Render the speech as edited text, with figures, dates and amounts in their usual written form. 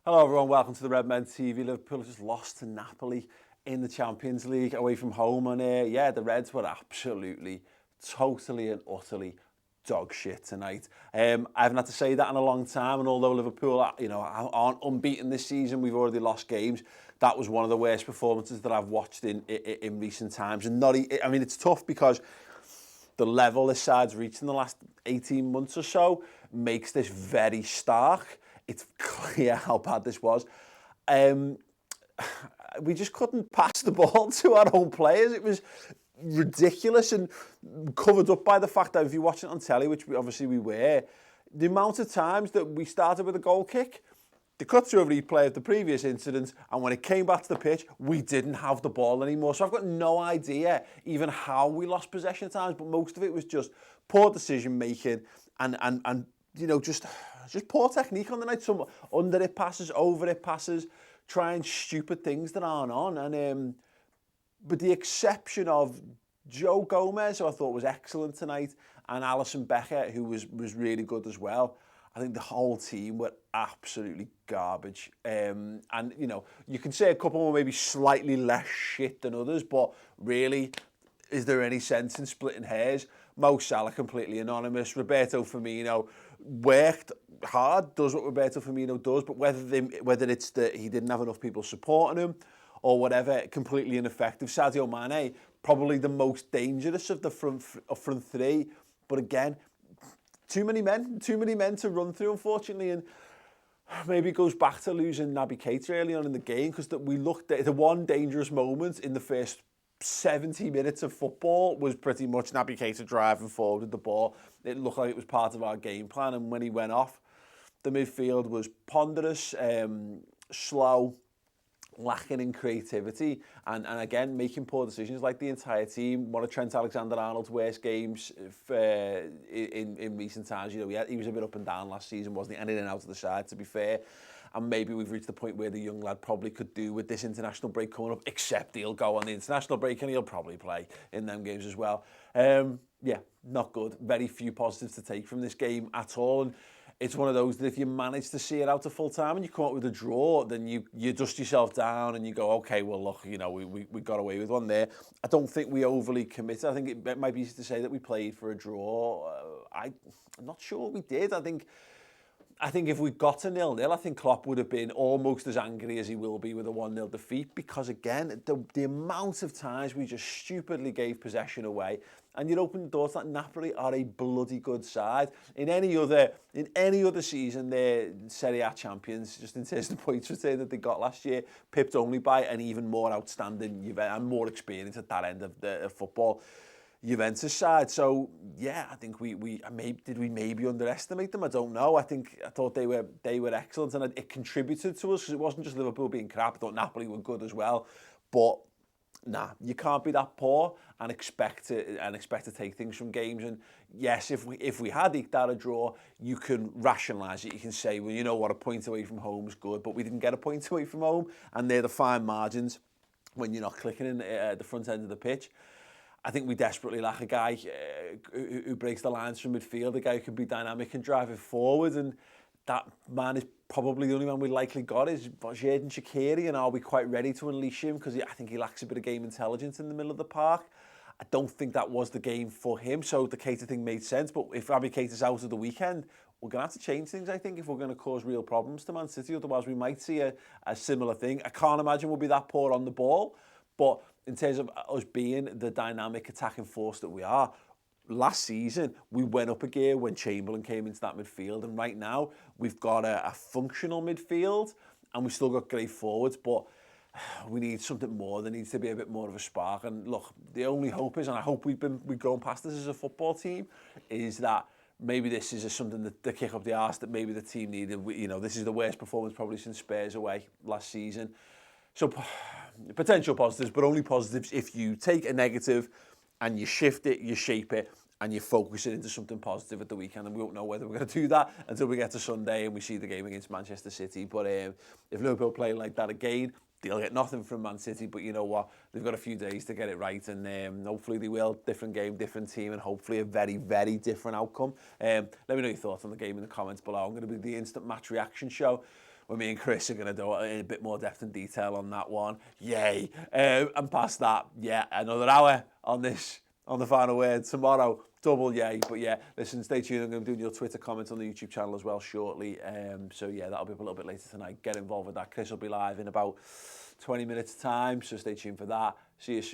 Hello everyone, welcome to the Redmen TV. Liverpool just lost to Napoli in the Champions League away from home, and the Reds were absolutely, totally and utterly dog shit tonight. I haven't had to say that in a long time, and although Liverpool, aren't unbeaten this season, we've already lost games. That was one of the worst performances that I've watched in recent times, and it's tough because the level this side's reached in the last 18 months or so makes this very stark. It's clear how bad this was. We just couldn't pass the ball to our own players. It was ridiculous and covered up by the fact that if you watch it on telly, which we were, the amount of times that we started with a goal kick, the cut to a replay of the previous incident, and when it came back to the pitch, we didn't have the ball anymore. So I've got no idea even how we lost possession at times, but most of it was just poor decision making and just poor technique on the night. Some under it passes, over it passes, trying stupid things that aren't on. And but the exception of Joe Gomez, who I thought was excellent tonight, and Alisson Becker, who was really good as well, I think the whole team were absolutely garbage. And, you can say a couple were maybe slightly less shit than others, but really, is there any sense in splitting hairs? Mo Salah completely anonymous. Roberto Firmino worked hard, does what Roberto Firmino does, but whether it's that he didn't have enough people supporting him or whatever, completely ineffective. Sadio Mane, probably the most dangerous of the front three, but again, too many men to run through, unfortunately, and maybe it goes back to losing Naby Keita early on in the game, because we looked at the one dangerous moment in the first 70 minutes of football was pretty much Naby Keita driving forward with the ball. It looked like it was part of our game plan, and when he went off, the midfield was ponderous, slow, lacking in creativity, and again making poor decisions like the entire team. One of Trent Alexander-Arnold's worst games in recent times. He was a bit up and down last season, wasn't he? And in and out of the side, to be fair. And maybe we've reached the point where the young lad probably could do with this international break coming up, except he'll go on the international break and he'll probably play in them games as well. Not good. Very few positives to take from this game at all. And it's one of those that if you manage to see it out to full time and you come up with a draw, then you dust yourself down and you go, okay, well, look, we got away with one there. I don't think we overly committed. I think it might be easy to say that we played for a draw. I'm not sure we did. I think if we got to 0-0, I think Klopp would have been almost as angry as he will be with a 1-0 defeat, because again, the amount of times we just stupidly gave possession away, and you'd open the doors that Napoli are a bloody good side. In any other season, they're Serie A champions, just in terms of the points return that they got last year, pipped only by an even more outstanding and more experienced at that end of the football Juventus side. So yeah, I think we maybe underestimate them? I don't know. I thought they were excellent, and it contributed to us, because it wasn't just Liverpool being crap. I thought Napoli were good as well, but nah, you can't be that poor and expect to take things from games. And yes, if we had eked out a draw, you can rationalise it. You can say, well, you know what, a point away from home is good, but we didn't get a point away from home, and they're the fine margins when you're not clicking in at the front end of the pitch. I think we desperately lack a guy who breaks the lines from midfield, a guy who can be dynamic and drive it forward, and that man is probably the only man we likely got is Xherdan Shaqiri, and are we quite ready to unleash him? Because I think he lacks a bit of game intelligence in the middle of the park. I don't think that was the game for him, so the Keita thing made sense, but if Naby Keita's out of the weekend, we're going to have to change things, I think, if we're going to cause real problems to Man City. Otherwise, we might see a similar thing. I can't imagine we'll be that poor on the ball, but in terms of us being the dynamic attacking force that we are, last season we went up a gear when Chamberlain came into that midfield, and right now we've got a functional midfield and we've still got great forwards, but we need something more. There needs to be a bit more of a spark. And look, the only hope is, and I hope we've gone past this as a football team, is that maybe this is something that the kick up the arse that maybe the team needed. This is the worst performance probably since Spurs away last season. So potential positives, but only positives if you take a negative and you shift it, you shape it, and you focus it into something positive at the weekend. And we won't know whether we're going to do that until we get to Sunday and we see the game against Manchester City. But if Liverpool play like that again, they'll get nothing from Man City. But you know what? They've got a few days to get it right, and hopefully they will. Different game, different team, and hopefully a very, very different outcome. Let me know your thoughts on the game in the comments below. I'm going to be the instant match reaction show where me and Chris are going to do a bit more depth and detail on that one. Yay. And past that, yeah, another hour on this, on the final word tomorrow. Double yay. But yeah, listen, stay tuned. I'm going to be doing your Twitter comments on the YouTube channel as well shortly. So yeah, that'll be up a little bit later tonight. Get involved with that. Chris will be live in about 20 minutes time, so stay tuned for that. See you soon.